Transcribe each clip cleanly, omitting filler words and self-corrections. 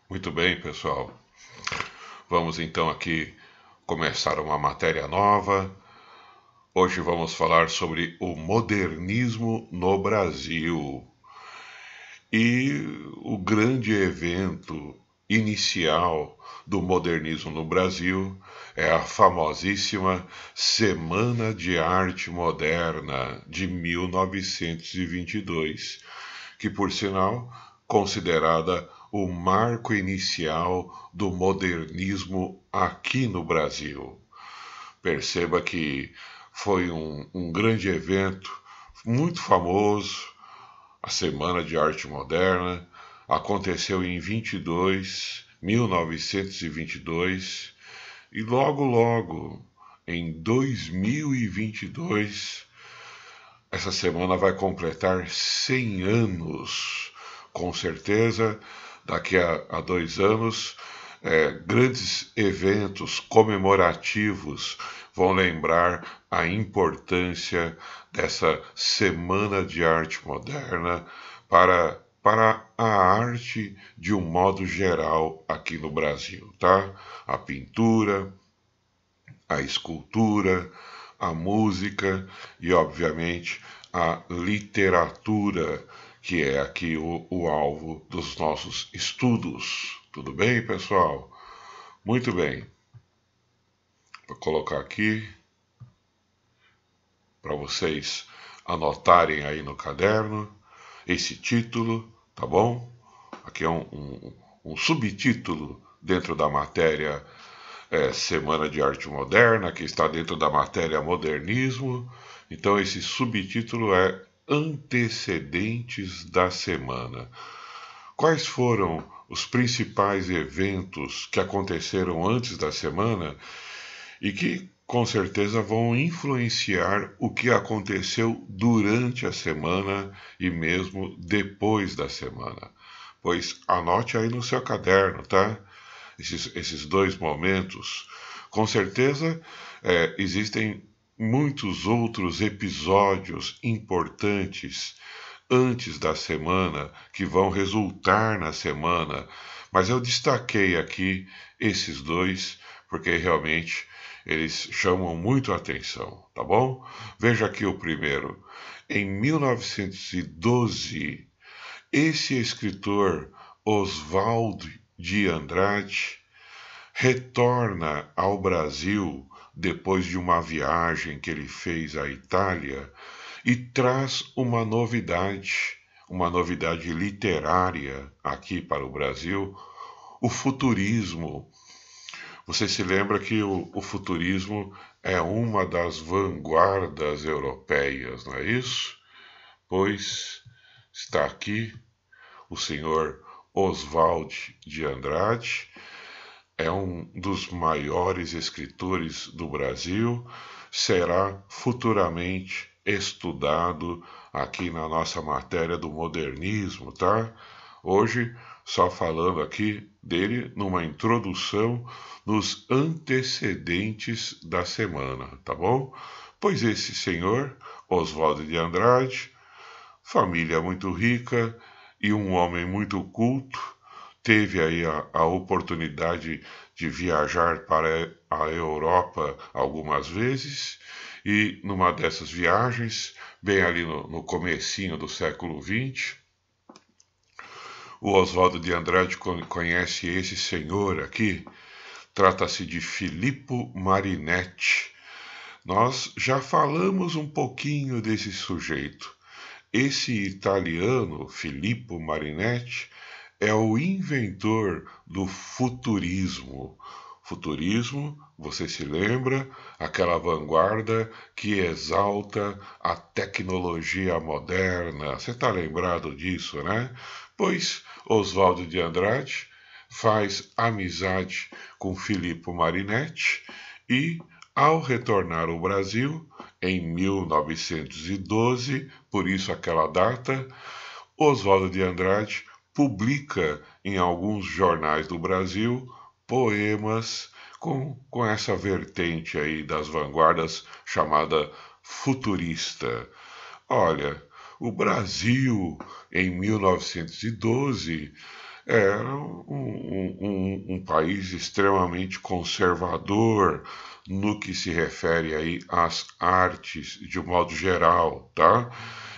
Muito bem, pessoal. Vamos então aqui começar uma matéria nova. Hoje vamos falar sobre o modernismo no Brasil. E o grande evento inicial do modernismo no Brasil é a famosíssima Semana de Arte Moderna de 1922, que, por sinal, considerada o marco inicial do modernismo aqui no Brasil. Perceba que foi um grande evento, muito famoso, a Semana de Arte Moderna. Aconteceu em 1922, e logo, logo, em 2022, essa semana vai completar 100 anos. Com certeza, daqui a 2 anos, grandes eventos comemorativos vão lembrar a importância dessa Semana de Arte Moderna para a arte de um modo geral aqui no Brasil, tá? A pintura, a escultura, a música e, obviamente, a literatura, que é aqui o alvo dos nossos estudos. Tudo bem, pessoal? Muito bem. Vou colocar aqui para vocês anotarem aí no caderno esse título, tá bom? Aqui é um subtítulo dentro da matéria Semana de Arte Moderna, que está dentro da matéria Modernismo. Então, esse subtítulo é Antecedentes da Semana. Quais foram os principais eventos que aconteceram antes da semana e que, com certeza, vão influenciar o que aconteceu durante a semana e mesmo depois da semana? Pois anote aí no seu caderno, tá? Esses dois momentos. Com certeza, existem muitos outros episódios importantes antes da semana que vão resultar na semana, mas eu destaquei aqui esses dois porque realmente eles chamam muito a atenção, tá bom? Veja aqui o primeiro. Em 1912, esse escritor Oswald de Andrade retorna ao Brasil depois de uma viagem que ele fez à Itália e traz uma novidade literária aqui para o Brasil, o futurismo. Você se lembra que o futurismo é uma das vanguardas europeias, não é isso? Pois está aqui o senhor Oswald de Andrade, é um dos maiores escritores do Brasil, será futuramente estudado aqui na nossa matéria do modernismo, tá? Hoje, só falando aqui dele numa introdução nos antecedentes da semana, tá bom? Pois esse senhor, Oswald de Andrade, família muito rica e um homem muito culto, teve aí a oportunidade de viajar para a Europa algumas vezes e numa dessas viagens, bem ali no comecinho do século XX, o Oswaldo de Andrade conhece esse senhor aqui. Trata-se de Filippo Marinetti. Nós já falamos um pouquinho desse sujeito. Esse italiano, Filippo Marinetti, é o inventor do futurismo. Futurismo, você se lembra, aquela vanguarda que exalta a tecnologia moderna. Você está lembrado disso, né? Pois Oswaldo de Andrade faz amizade com Filippo Marinetti e, ao retornar ao Brasil, em 1912, por isso aquela data, Oswaldo de Andrade publica em alguns jornais do Brasil poemas com essa vertente aí das vanguardas chamada futurista. Olha, o Brasil em 1912 era um país extremamente conservador no que se refere aí às artes de um modo geral, tá?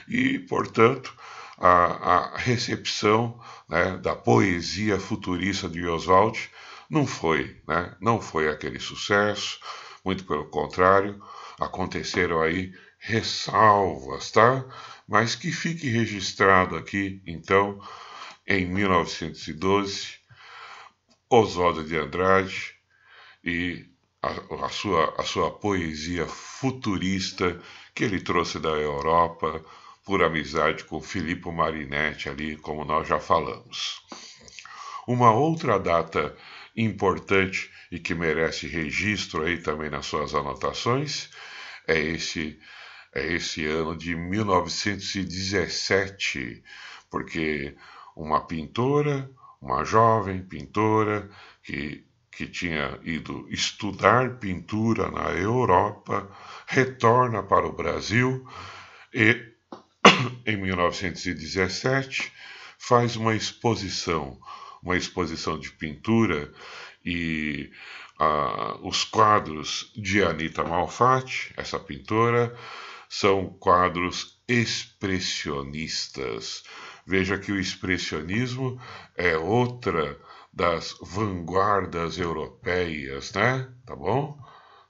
E, portanto, a recepção, né, da poesia futurista de Oswald não foi, né, não foi aquele sucesso, muito pelo contrário, aconteceram aí ressalvas, tá? Mas que fique registrado aqui, então, em 1912, Oswald de Andrade e a sua poesia futurista que ele trouxe da Europa por amizade com Filippo Marinetti ali, como nós já falamos. Uma outra data importante e que merece registro aí também nas suas anotações é esse ano de 1917, porque uma pintora, uma jovem pintora que tinha ido estudar pintura na Europa, retorna para o Brasil e, em 1917, faz uma exposição de pintura e os quadros de Anita Malfatti, essa pintora, são quadros expressionistas. Veja que o expressionismo é outra das vanguardas europeias, né? Tá bom?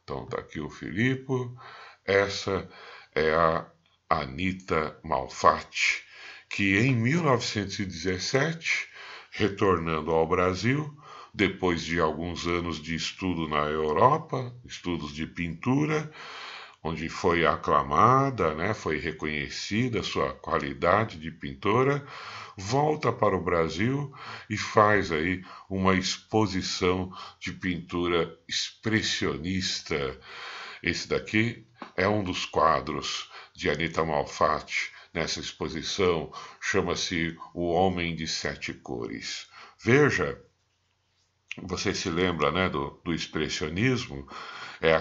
Então tá aqui o Filippo. Essa é a Anita Malfatti, que em 1917, retornando ao Brasil, depois de alguns anos de estudo na Europa, estudos de pintura, onde foi aclamada, né, foi reconhecida sua qualidade de pintora, volta para o Brasil e faz aí uma exposição de pintura expressionista. Esse daqui é um dos quadros de Anita Malfatti nessa exposição, chama-se O Homem de Sete Cores. Veja, você se lembra, né, do expressionismo? É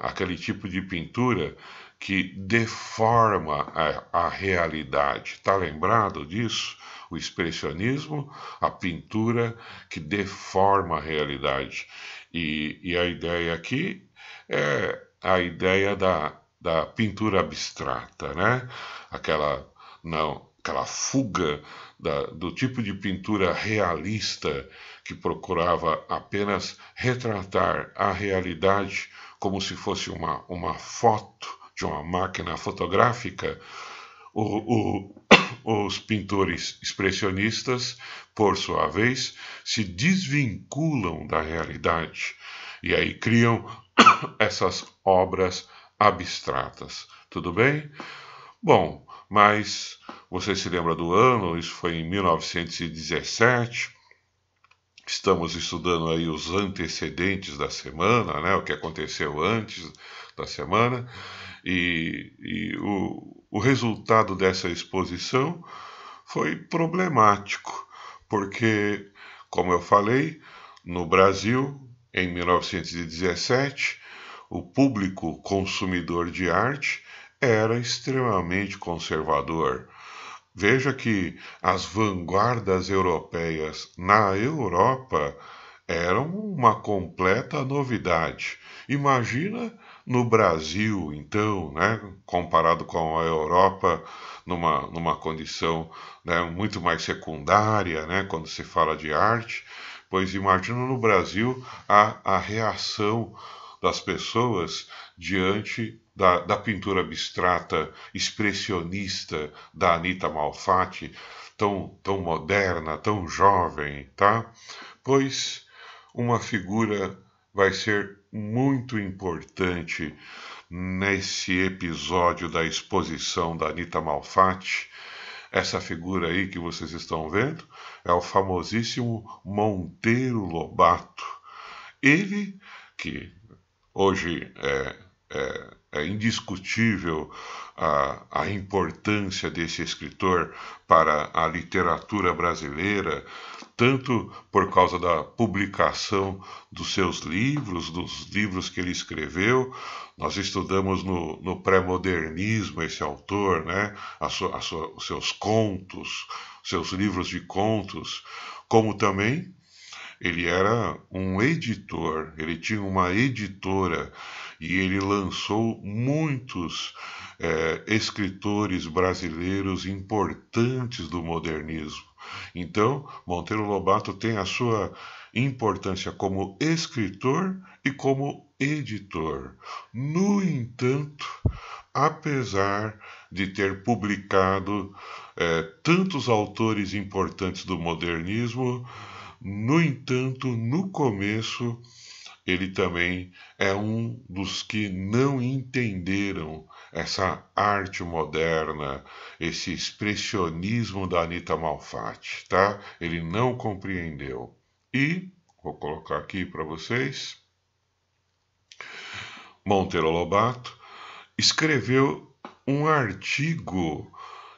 aquele tipo de pintura que deforma a realidade. Está lembrado disso? O expressionismo, a pintura que deforma a realidade. E a ideia aqui é a ideia da pintura abstrata, né? Aquela, não, aquela fuga do tipo de pintura realista que procurava apenas retratar a realidade como se fosse uma foto de uma máquina fotográfica. O, os pintores expressionistas, por sua vez, se desvinculam da realidade e aí criam essas obras abstratas. Tudo bem? Bom, mas você se lembra do ano? Isso foi em 1917. Estamos estudando aí os antecedentes da semana, né? O que aconteceu antes da semana. E o resultado dessa exposição foi problemático, porque, como eu falei, no Brasil, em 1917, o público consumidor de arte era extremamente conservador. Veja que as vanguardas europeias na Europa eram uma completa novidade. Imagina no Brasil, então, né, comparado com a Europa, numa condição, né, muito mais secundária, né, quando se fala de arte, pois imagina no Brasil a reação das pessoas diante da pintura abstrata expressionista da Anita Malfatti, tão moderna, tão jovem, tá? Pois uma figura vai ser muito importante nesse episódio da exposição da Anita Malfatti. Essa figura aí que vocês estão vendo é o famosíssimo Monteiro Lobato. Ele que hoje é indiscutível a importância desse escritor para a literatura brasileira, tanto por causa da publicação dos seus livros, dos livros que ele escreveu. Nós estudamos no pré-modernismo esse autor, né? Os seus contos, seus livros de contos, Como também ele era um editor, ele tinha uma editora e ele lançou muitos escritores brasileiros importantes do modernismo. Então, Monteiro Lobato tem a sua importância como escritor e como editor. No entanto, apesar de ter publicado tantos autores importantes do modernismo, no entanto, no começo, ele também é um dos que não entenderam essa arte moderna, esse expressionismo da Anita Malfatti, tá? Ele não compreendeu. E, vou colocar aqui para vocês, Monteiro Lobato escreveu um artigo.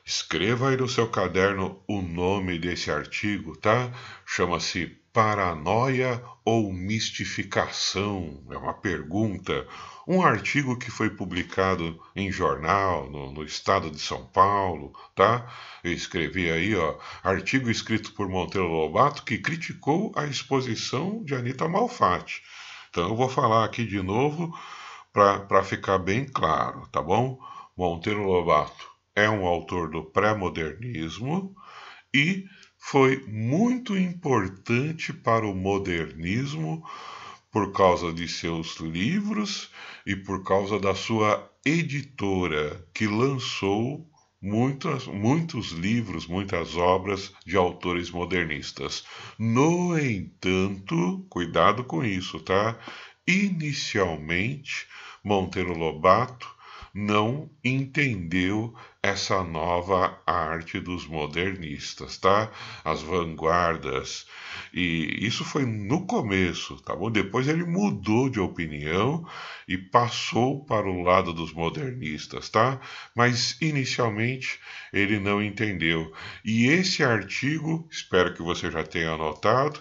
Escreva aí no seu caderno o nome desse artigo, tá? Chama-se Paranoia ou Mistificação? É uma pergunta. Um artigo que foi publicado em jornal no estado de São Paulo, tá? Eu escrevi aí, ó, artigo escrito por Monteiro Lobato que criticou a exposição de Anita Malfatti. Então eu vou falar aqui de novo para ficar bem claro, tá bom? Monteiro Lobato é um autor do pré-modernismo e foi muito importante para o modernismo por causa de seus livros e por causa da sua editora, que lançou muitos livros, muitas obras de autores modernistas. No entanto, cuidado com isso, tá? Inicialmente, Monteiro Lobato não entendeu essa nova arte dos modernistas, tá? As vanguardas. E isso foi no começo, tá bom? Depois ele mudou de opinião e passou para o lado dos modernistas, tá? Mas inicialmente ele não entendeu. E esse artigo, espero que você já tenha anotado,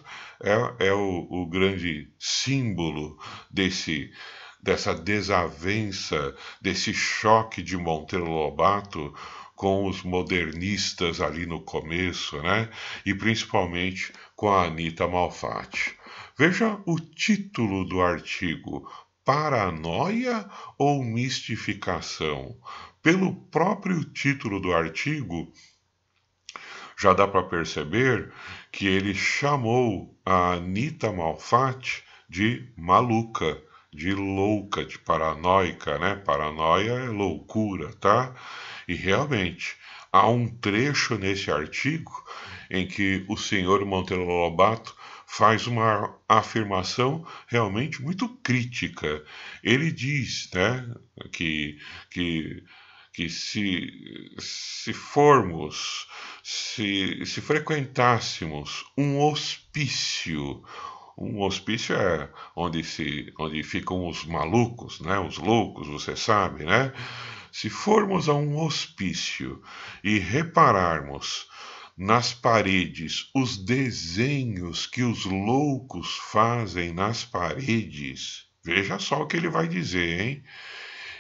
é o grande símbolo dessa desavença, desse choque de Monteiro Lobato com os modernistas ali no começo, né? E principalmente com a Anita Malfatti. Veja o título do artigo: Paranoia ou Mistificação? Pelo próprio título do artigo, já dá para perceber que ele chamou a Anita Malfatti de maluca, de louca, de paranoica, né? Paranoia é loucura, tá? E realmente, há um trecho nesse artigo em que o senhor Monteiro Lobato faz uma afirmação realmente muito crítica. Ele diz, né, que que se formos, se frequentássemos um hospício é onde ficam os malucos, né, os loucos, você sabe, né? Se formos a um hospício e repararmos nas paredes os desenhos que os loucos fazem nas paredes, veja só o que ele vai dizer, hein?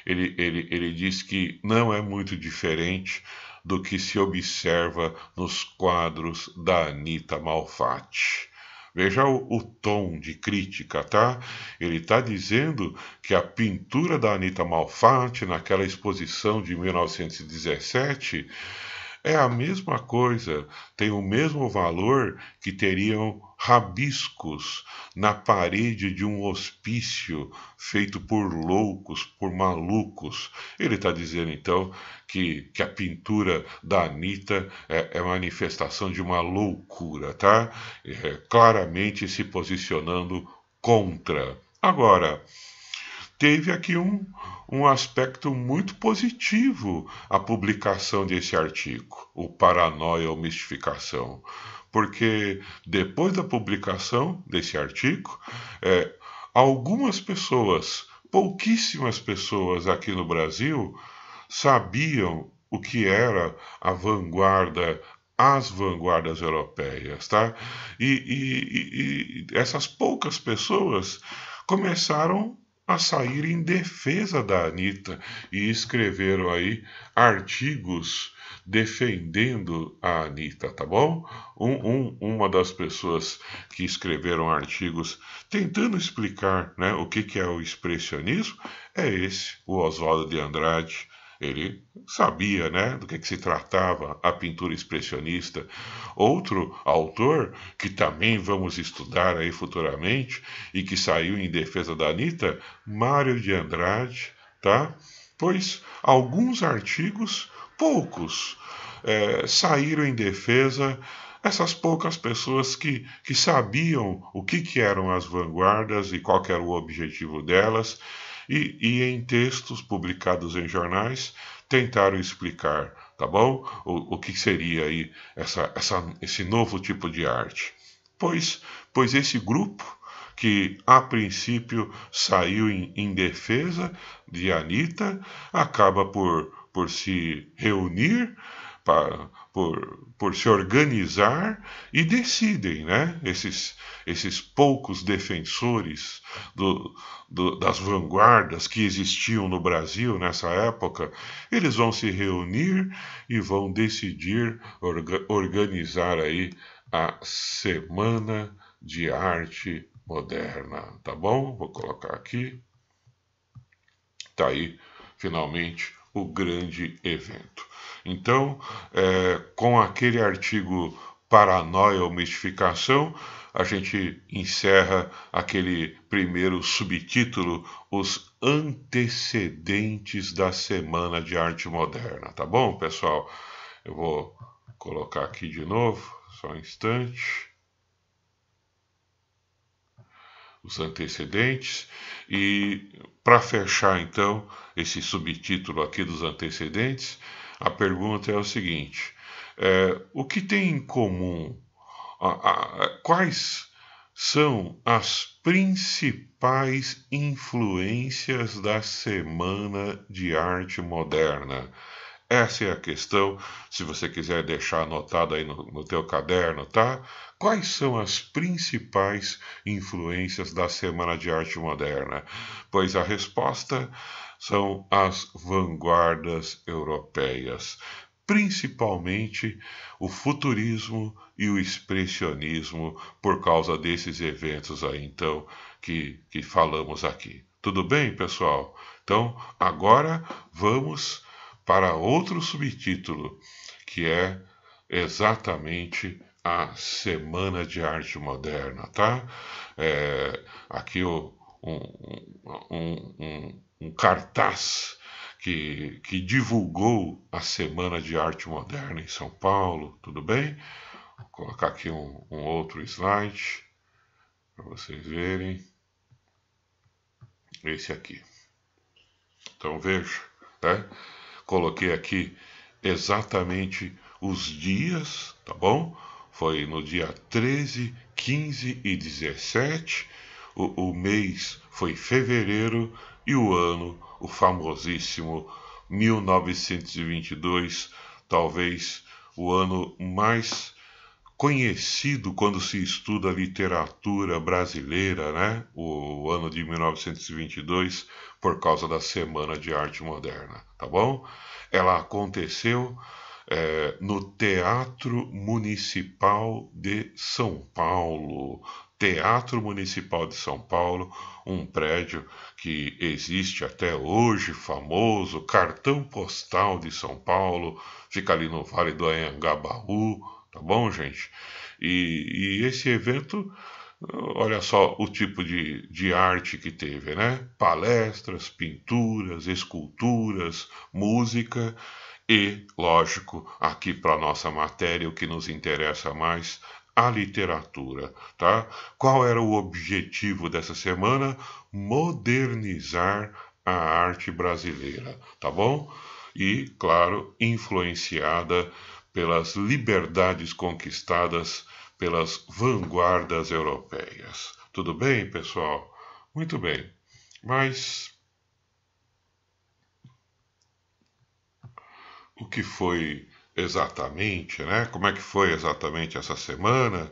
Ele diz que não é muito diferente do que se observa nos quadros da Anita Malfatti. Veja o tom de crítica, tá? Ele está dizendo que a pintura da Anita Malfatti naquela exposição de 1917 é a mesma coisa, tem o mesmo valor que teriam rabiscos na parede de um hospício feito por loucos, por malucos. Ele está dizendo então que a pintura da Anitta é manifestação de uma loucura, tá? Claramente se posicionando contra. Agora, teve aqui um aspecto muito positivo a publicação desse artigo, o Paranoia ou Mistificação, porque depois da publicação desse artigo, algumas pessoas, pouquíssimas pessoas aqui no Brasil, sabiam o que era a vanguarda, as vanguardas europeias, tá? E essas poucas pessoas começaram a sair em defesa da Anitta e escreveram aí artigos defendendo a Anitta, tá bom? Uma das pessoas que escreveram artigos tentando explicar, né, o que é o expressionismo é o Oswaldo de Andrade. Ele sabia, né, do que se tratava a pintura expressionista. Outro autor, que também vamos estudar aí futuramente, e que saiu em defesa da Anitta, Mário de Andrade, tá? Pois alguns artigos, poucos, saíram em defesa essas poucas pessoas que sabiam o que eram as vanguardas e qual era o objetivo delas, e em textos publicados em jornais tentaram explicar, tá bom? O que seria aí esse novo tipo de arte. Pois esse grupo, que a princípio saiu em defesa de Anitta, acaba por se reunir, por se organizar e decidem, né? Esses poucos defensores das vanguardas que existiam no Brasil nessa época, eles vão se reunir e vão decidir organizar aí a Semana de Arte Moderna, tá bom? Vou colocar aqui. Tá aí, finalmente, o grande evento. Então, com aquele artigo Paranoia ou Mistificação, a gente encerra aquele primeiro subtítulo, Os Antecedentes da Semana de Arte Moderna, tá bom, pessoal? Eu vou colocar aqui de novo, só um instante. Os antecedentes. E para fechar então esse subtítulo aqui dos antecedentes, a pergunta é o seguinte: o que tem em comum? Quais são as principais influências da Semana de Arte Moderna? Essa é a questão, se você quiser deixar anotado aí no teu caderno, tá? Quais são as principais influências da Semana de Arte Moderna? Pois a resposta são as vanguardas europeias, principalmente o futurismo e o expressionismo, por causa desses eventos aí, então, que falamos aqui. Tudo bem, pessoal? Então, agora vamos para outro subtítulo, que é exatamente a Semana de Arte Moderna, tá? Aqui um cartaz que divulgou a Semana de Arte Moderna em São Paulo, tudo bem? Vou colocar aqui um outro slide para vocês verem. Esse aqui. Então veja, né? Coloquei aqui exatamente os dias, tá bom? Foi no dia 13, 15 e 17. O mês foi fevereiro e o ano, o famosíssimo 1922, talvez o ano mais conhecido quando se estuda literatura brasileira, né? O ano de 1922, por causa da Semana de Arte Moderna, tá bom? Ela aconteceu no Teatro Municipal de São Paulo. Teatro Municipal de São Paulo, um prédio que existe até hoje, famoso, cartão postal de São Paulo, fica ali no Vale do Anhangabaú, tá bom, gente? E esse evento, olha só o tipo de arte que teve, né? Palestras, pinturas, esculturas, música e, lógico, aqui para nossa matéria, o que nos interessa mais, a literatura, tá? Qual era o objetivo dessa semana? Modernizar a arte brasileira, tá bom? E, claro, influenciada pelas liberdades conquistadas pelas vanguardas europeias. Tudo bem, pessoal? Muito bem. Mas o que foi exatamente, né? Como é que foi exatamente essa semana?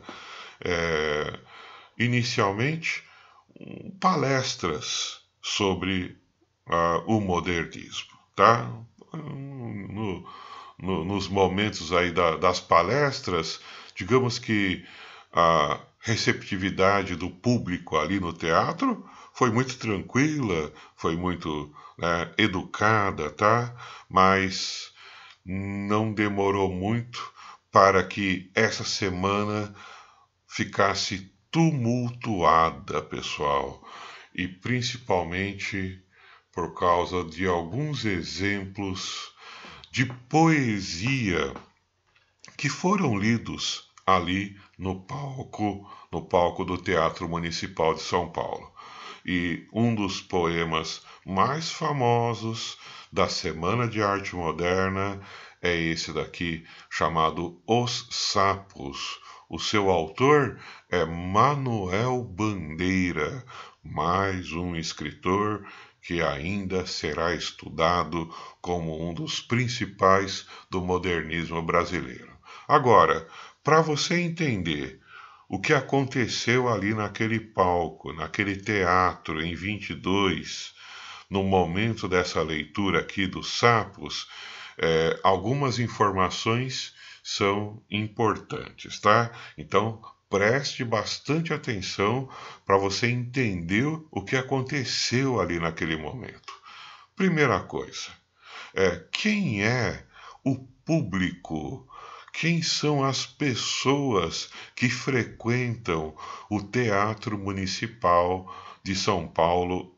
Inicialmente, palestras sobre o modernismo, tá? Nos momentos aí das palestras, digamos que a receptividade do público ali no teatro foi muito tranquila, foi muito, né, educada, tá? Mas não demorou muito para que essa semana ficasse tumultuada, pessoal, e principalmente por causa de alguns exemplos de poesia que foram lidos ali no palco do Teatro Municipal de São Paulo. E um dos poemas mais famosos da Semana de Arte Moderna é esse daqui, chamado Os Sapos. O seu autor é Manuel Bandeira, mais um escritor que ainda será estudado como um dos principais do modernismo brasileiro. Agora, para você entender o que aconteceu ali naquele palco, naquele teatro em 22, no momento dessa leitura aqui dos Sapos, algumas informações são importantes, tá? Então, preste bastante atenção para você entender o que aconteceu ali naquele momento. Primeira coisa, quem é o público? Quem são as pessoas que frequentam o Teatro Municipal de São Paulo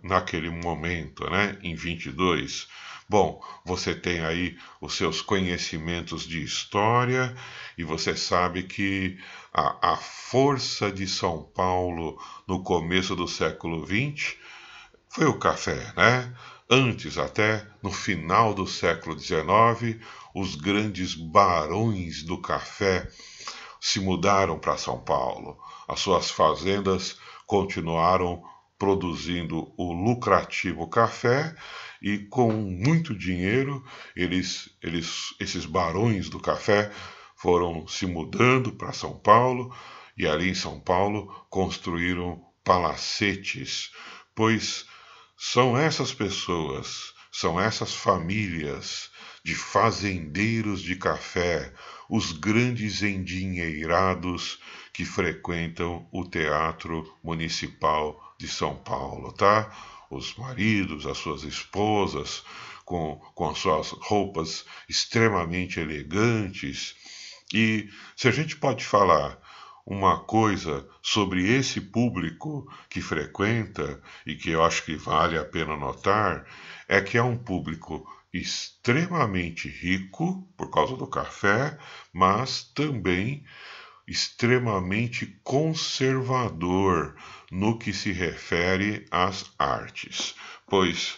naquele momento, né, em 22? Bom, você tem aí os seus conhecimentos de história e você sabe que a força de São Paulo no começo do século XX foi o café, né? Antes, até no final do século XIX, os grandes barões do café se mudaram para São Paulo. As suas fazendas continuaram produzindo o lucrativo café e com muito dinheiro esses barões do café foram se mudando para São Paulo e ali em São Paulo construíram palacetes, pois são essas pessoas, são essas famílias de fazendeiros de café, os grandes endinheirados que frequentam o Teatro Municipal de São Paulo, tá? Os maridos, as suas esposas, com as suas roupas extremamente elegantes. E se a gente pode falar uma coisa sobre esse público que frequenta e que eu acho que vale a pena notar, é que é um público extremamente rico por causa do café, mas também extremamente conservador no que se refere às artes, pois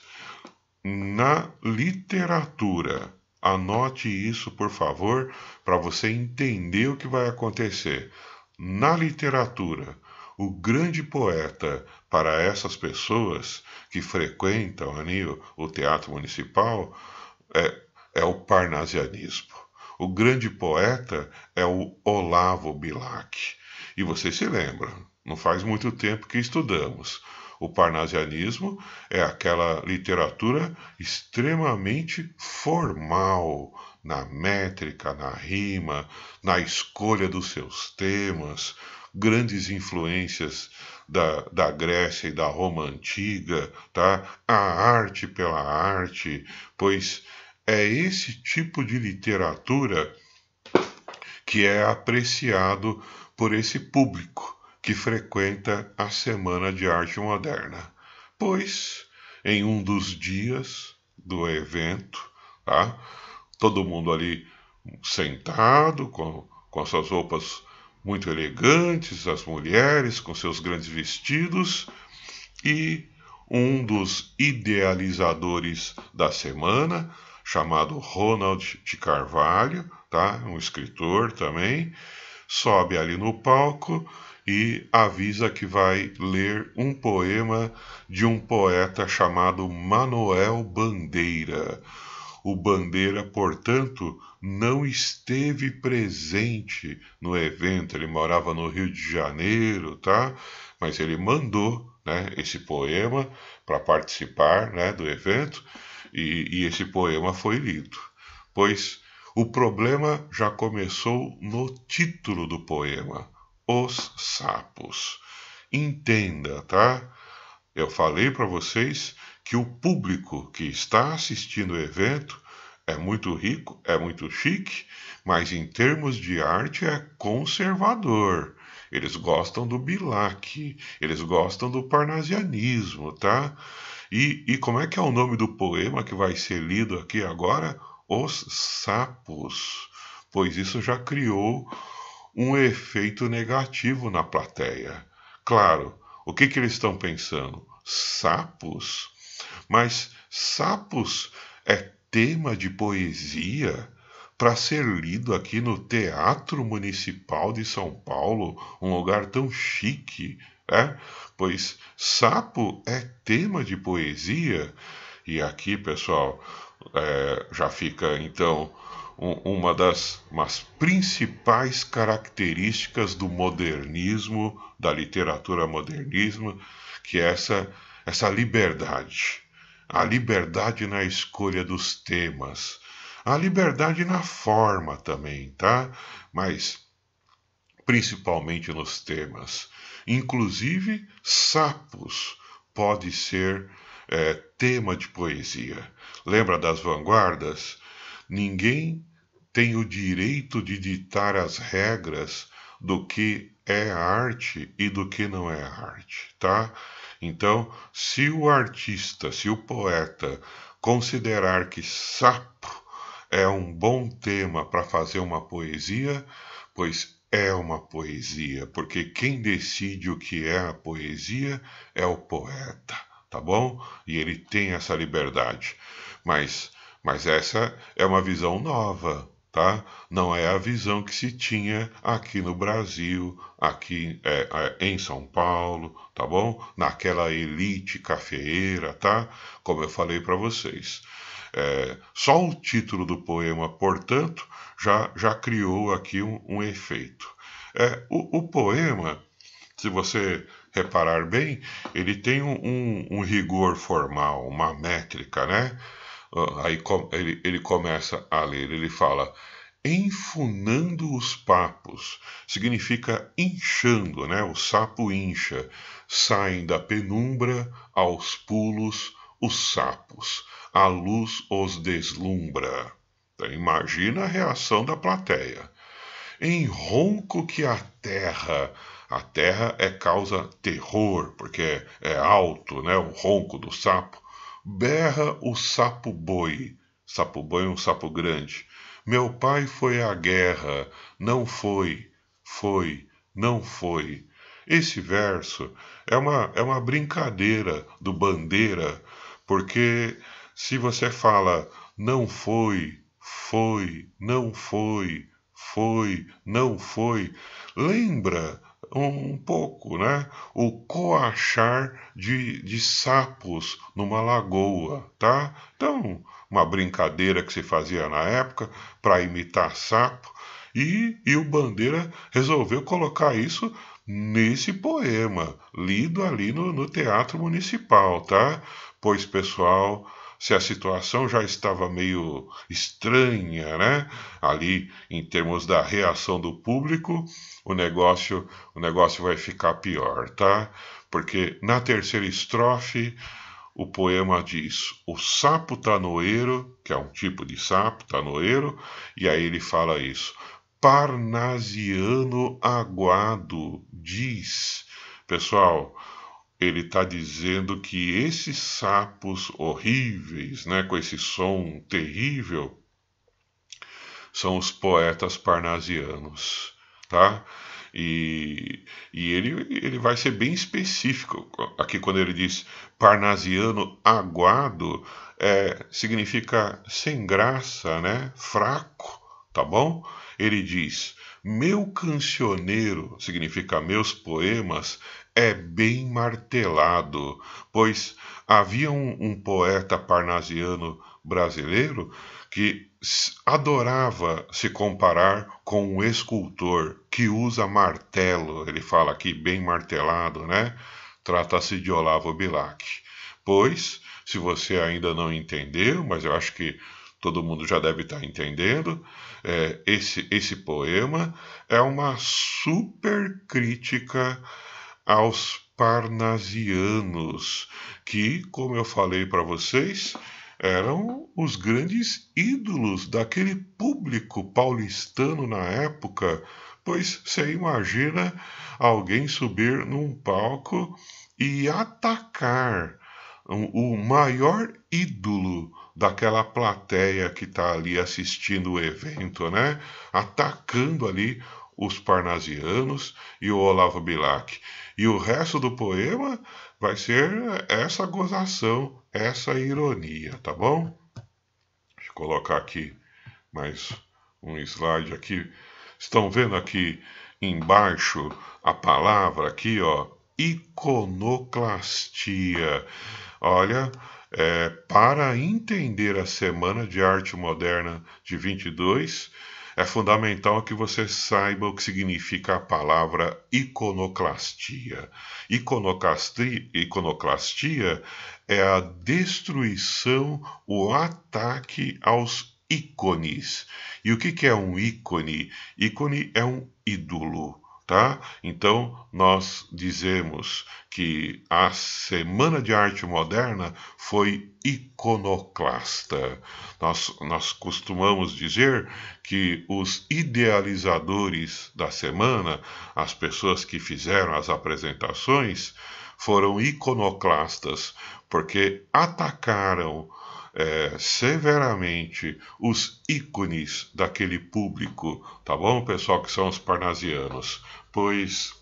na literatura, anote isso por favor, para você entender o que vai acontecer. Na literatura, o grande poeta para essas pessoas que frequentam ali o Teatro Municipal é o parnasianismo. O grande poeta é o Olavo Bilac. E você se lembra, não faz muito tempo que estudamos. O parnasianismo é aquela literatura extremamente formal, na métrica, na rima, na escolha dos seus temas, grandes influências da Grécia e da Roma antiga, tá? A arte pela arte, pois é esse tipo de literatura que é apreciado por esse público que frequenta a Semana de Arte Moderna. Pois, em um dos dias do evento, tá? Todo mundo ali sentado, com as suas roupas muito elegantes, as mulheres com seus grandes vestidos, e um dos idealizadores da semana, chamado Ronald de Carvalho, tá? Um escritor também, sobe ali no palco e avisa que vai ler um poema de um poeta chamado Manuel Bandeira. O Bandeira, portanto, não esteve presente no evento, ele morava no Rio de Janeiro, tá? Mas ele mandou né, esse poema para participar, né, do evento, e esse poema foi lido. Pois o problema já começou no título do poema, Os Sapos. Entenda, tá? Eu falei para vocês que o público que está assistindo o evento é muito rico, é muito chique, mas em termos de arte é conservador. Eles gostam do Bilac, eles gostam do parnasianismo, tá? E como é que é o nome do poema que vai ser lido aqui agora? Os Sapos. Pois isso já criou um efeito negativo na plateia. Claro, o que eles estão pensando? Sapos? Mas sapos é tema de poesia para ser lido aqui no Teatro Municipal de São Paulo, um lugar tão chique, né? Pois sapo é tema de poesia. E aqui, pessoal, já fica então uma das principais características do modernismo, da literatura modernismo, que é essa liberdade. A liberdade na escolha dos temas. A liberdade na forma também, tá? Mas principalmente nos temas. Inclusive, sapos pode ser tema de poesia. Lembra das vanguardas? Ninguém tem o direito de ditar as regras do que é arte e do que não é arte, tá? Então, se o artista, se o poeta considerar que sapo é um bom tema para fazer uma poesia, pois é uma poesia, porque quem decide o que é a poesia é o poeta, tá bom? E ele tem essa liberdade. Mas, mas essa é uma visão nova, tá? Não é a visão que se tinha aqui no Brasil, aqui em São Paulo, tá bom? Naquela elite cafeeira, tá? Como eu falei para vocês. Só o título do poema, portanto, já criou aqui um efeito. O poema, se você reparar bem, ele tem um rigor formal, uma métrica, né? Aí ele começa a ler, ele fala: enfunando os papos, significa inchando, né? O sapo incha, saem da penumbra aos pulos os sapos, a luz os deslumbra. Então, imagina a reação da plateia. Em ronco que a terra causa terror, porque é alto, né? O ronco do sapo. Berra o sapo-boi. Sapo-boi é um sapo grande. Meu pai foi à guerra. Não foi, foi, não foi. Esse verso é uma brincadeira do Bandeira, porque se você fala não foi, foi, não foi, foi, não foi, lembra um pouco, né? O coachar de sapos numa lagoa, tá? Então, uma brincadeira que se fazia na época para imitar sapo, e o Bandeira resolveu colocar isso nesse poema, lido ali no Teatro Municipal, tá? Pois, pessoal, se a situação já estava meio estranha, né? Ali, em termos da reação do público, o negócio vai ficar pior, tá? Porque na terceira estrofe, o poema diz: o sapo tanoeiro, que é um tipo de sapo, tanoeiro, e aí ele fala isso. Parnasiano aguado, diz. Pessoal, ele está dizendo que esses sapos horríveis, né, com esse som terrível, são os poetas parnasianos, tá? E ele vai ser bem específico aqui quando ele diz parnasiano aguado, significa sem graça, né? Fraco, tá bom? Ele diz: meu cancioneiro, significa meus poemas, é bem martelado, pois havia um poeta parnasiano brasileiro que adorava se comparar com um escultor que usa martelo, ele fala aqui bem martelado, né? trata-se de Olavo Bilac. Pois, se você ainda não entendeu, mas eu acho que todo mundo já deve estar entendendo, esse poema é uma super crítica aos parnasianos, que, como eu falei para vocês, eram os grandes ídolos daquele público paulistano na época, pois você imagina alguém subir num palco e atacar o maior ídolo daquela plateia que está ali assistindo o evento, né? Atacando ali os parnasianos e o Olavo Bilac. E o resto do poema vai ser essa gozação, essa ironia, tá bom? Deixa eu colocar aqui mais um slide aqui. Estão vendo aqui embaixo a palavra aqui, ó, iconoclastia. Olha, para entender a Semana de Arte Moderna de 22, é fundamental que você saiba o que significa a palavra iconoclastia. Iconoclastia é a destruição, o ataque aos ícones. E o que é um ícone? Ícone é um ídolo. Tá? Então, nós dizemos que a Semana de Arte Moderna foi iconoclasta. Nós costumamos dizer que os idealizadores da semana, as pessoas que fizeram as apresentações, foram iconoclastas, porque atacaram severamente os ícones daquele público, tá bom, pessoal, que são os parnasianos, pois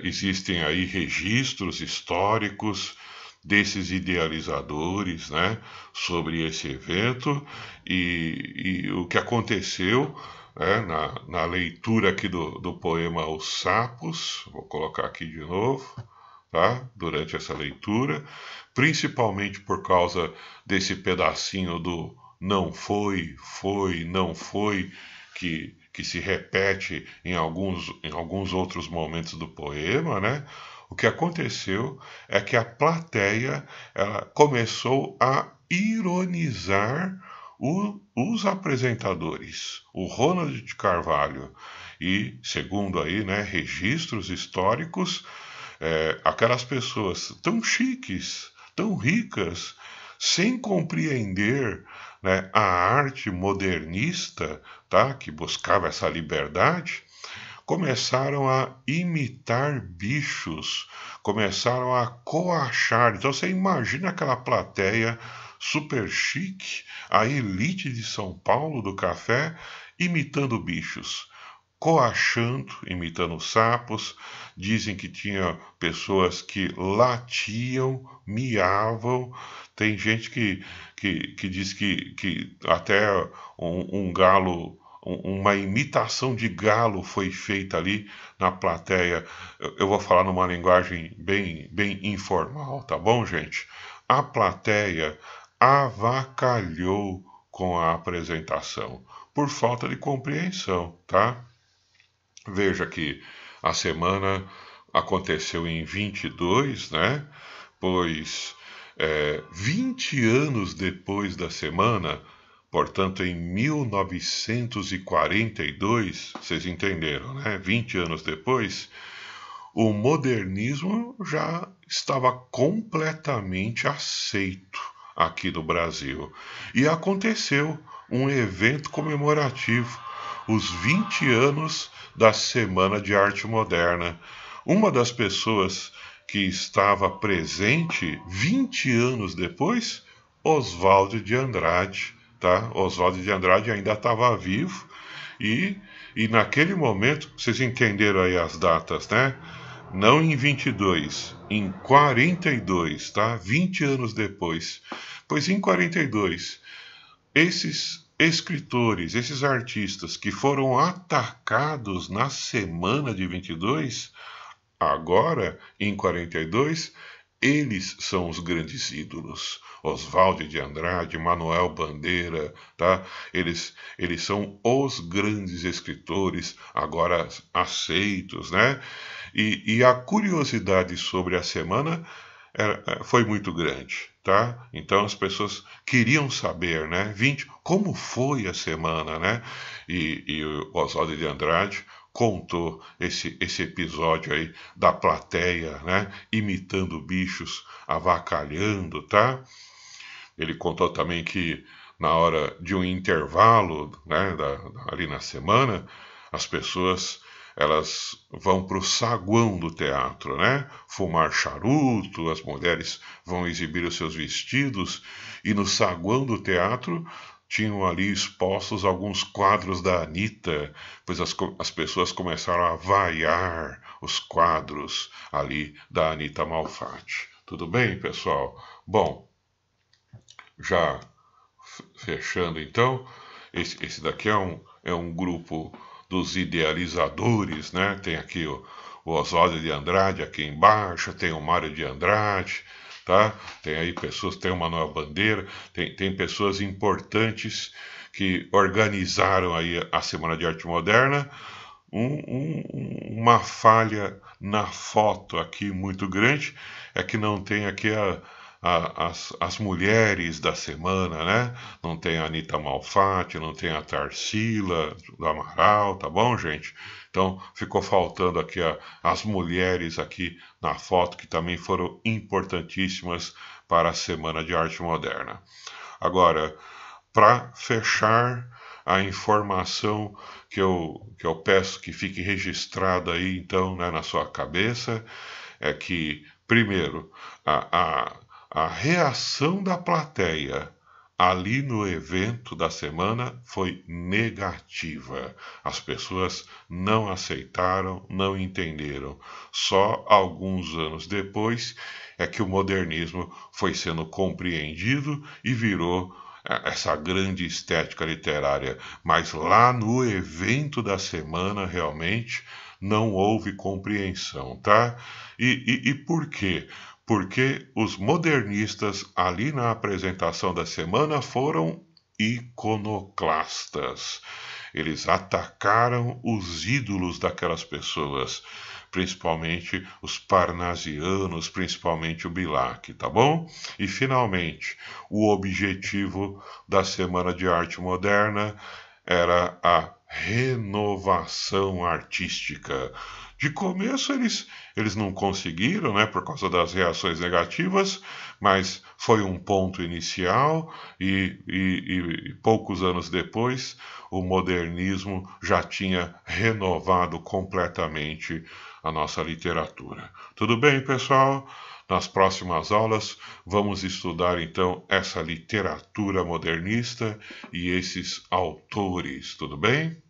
existem aí registros históricos desses idealizadores, né, sobre esse evento e o que aconteceu na leitura aqui do poema Os Sapos, vou colocar aqui de novo, tá? Durante essa leitura, principalmente por causa desse pedacinho do não foi, não foi, que se repete em alguns outros momentos do poema, né? O que aconteceu é que a plateia ela começou a ironizar os apresentadores, o Ronald de Carvalho, e segundo aí, né, registros históricos, aquelas pessoas tão chiques, tão ricas, sem compreender, né, a arte modernista, tá, que buscava essa liberdade, começaram a imitar bichos, começaram a coachar. Então você imagina aquela plateia super chique, a elite de São Paulo do café, imitando bichos, coachando, imitando sapos. Dizem que tinha pessoas que latiam, miavam. Tem gente que diz que até um galo, uma imitação de galo foi feita ali na plateia. Eu vou falar numa linguagem bem informal, tá bom, gente? A plateia avacalhou com a apresentação por falta de compreensão, tá? Veja que a semana aconteceu em 22, né? Pois 20 anos depois da semana, portanto em 1942, vocês entenderam, né? 20 anos depois, o modernismo já estava completamente aceito aqui no Brasil. E aconteceu um evento comemorativo, os 20 anos da Semana de Arte Moderna. Uma das pessoas que estava presente 20 anos depois, Oswald de Andrade, tá? Oswald de Andrade ainda estava vivo e naquele momento, vocês entenderam aí as datas, né? Não em 22, em 42, tá? 20 anos depois. Pois em 42, esses escritores, esses artistas que foram atacados na semana de 22, agora em 42, eles são os grandes ídolos. Oswald de Andrade, Manuel Bandeira, tá? Eles são os grandes escritores agora aceitos, né? E a curiosidade sobre a semana foi muito grande, tá? Então as pessoas queriam saber, né? Como foi a semana, né? E o Oswaldo de Andrade contou esse episódio aí da plateia, né? Imitando bichos, avacalhando, tá? Ele contou também que na hora de um intervalo, né, ali na semana, as pessoas elas vão para o saguão do teatro, né? Fumar charuto, as mulheres vão exibir os seus vestidos e no saguão do teatro tinham ali expostos alguns quadros da Anitta, pois as pessoas começaram a vaiar os quadros ali da Anitta Malfatti. Tudo bem, pessoal? Bom, já fechando então, esse daqui é um grupo dos idealizadores, né? Tem aqui o Oswaldo de Andrade aqui embaixo, tem o Mário de Andrade, tá? Tem aí pessoas, tem o Manuel Bandeira, tem pessoas importantes que organizaram aí a Semana de Arte Moderna. Uma falha na foto aqui muito grande é que não tem aqui as mulheres da semana, né? Não tem a Anitta Malfatti, não tem a Tarsila do Amaral, tá bom, gente? Então ficou faltando aqui as mulheres aqui na foto que também foram importantíssimas para a Semana de Arte Moderna. Agora, para fechar a informação que eu peço que fique registrada aí, então, né, na sua cabeça, é que, primeiro, a reação da plateia ali no evento da semana foi negativa. As pessoas não aceitaram, não entenderam. Só alguns anos depois é que o modernismo foi sendo compreendido e virou essa grande estética literária. Mas lá no evento da semana, realmente, não houve compreensão, tá? E por quê? Porque os modernistas ali na apresentação da semana foram iconoclastas. Eles atacaram os ídolos daquelas pessoas, principalmente os parnasianos, principalmente o Bilac, tá bom? E finalmente, o objetivo da Semana de Arte Moderna era a renovação artística. De começo eles não conseguiram, né, por causa das reações negativas, mas foi um ponto inicial e poucos anos depois o modernismo já tinha renovado completamente a nossa literatura. Tudo bem, pessoal? Nas próximas aulas vamos estudar então essa literatura modernista e esses autores, tudo bem?